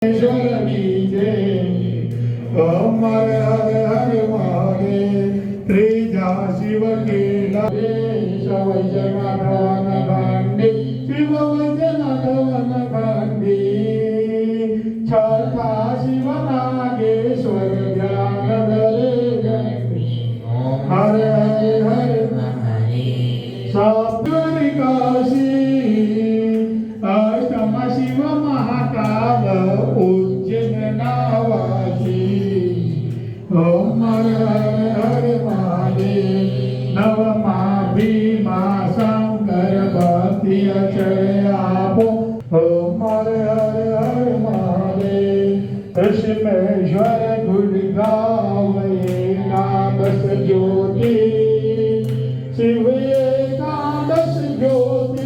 ईश्वरनी जय ओम हर हर हर महादेव त्रिजा शिव के लागे शिव जनार्दन भांडे शिव जनार्दन भांडे छठा शिव नागेश्वर ध्यान धरे हर हर हर सप्तरी काशी अष्टम शिव महाकाल उज्जैन नावासी ओम हर हर हर महादेव नवमा भीमा शंकर भक्ति अचय आपो ओम हर हर हर महादेव ऋषिमेश्वर गुण गावे एकादश ज्योति शिव एकादश ज्योति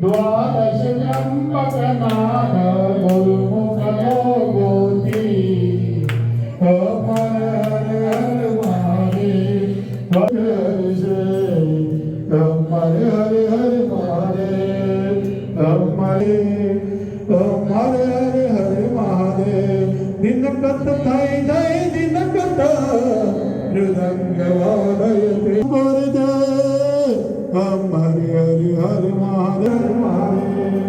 द्वादश त्र्यंबक नाथ गुरुमुख गोति ओम हर हर हर महादेव ओम हर हर हर महादेव ओम हर हर हर महादेव दिनकत थाई जय दिनकत मृदंग वादयते ओम हर हर हर महादेव महादेव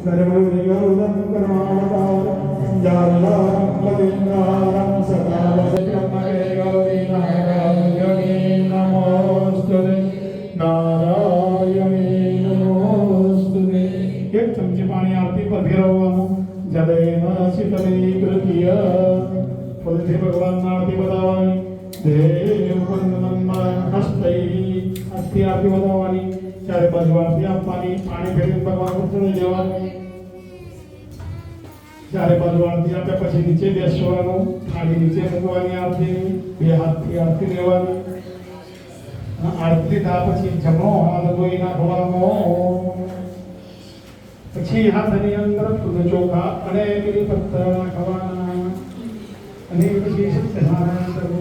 सर्वरि गौरं कर्मावतारं जालां पदिन्दारं सदा वदक्रमणे गौरी नारायणे नमोस्तुते नारायणे नमोस्तुते एक चमचे पाणी आरती पर फिरवવાનું જલેન શીતલીકૃત્ય ફૂલથી ભગવાનના આરતી બતાવવાની દેવ વંદનમાં હસ્તૈ આરતી બતાવવાની ચારે બાજુ આરતી આપવાની પાણી ફેરવીને ભગવાન ઉપર જવાનું ચારે બાજુ આરતી આપ્યા પછી નીચે બેસવાનું થાળી નીચે મૂકવાની આરતી બે હાથથી આરતી લેવાની આરતી થયા પછી જમણો હાથ ધોઈ નાખવાનો પછી હાથની અંદર ફૂલ ચોખા અને બીલી પત્તર નાખવાના અને પછી સત્યનારાયણ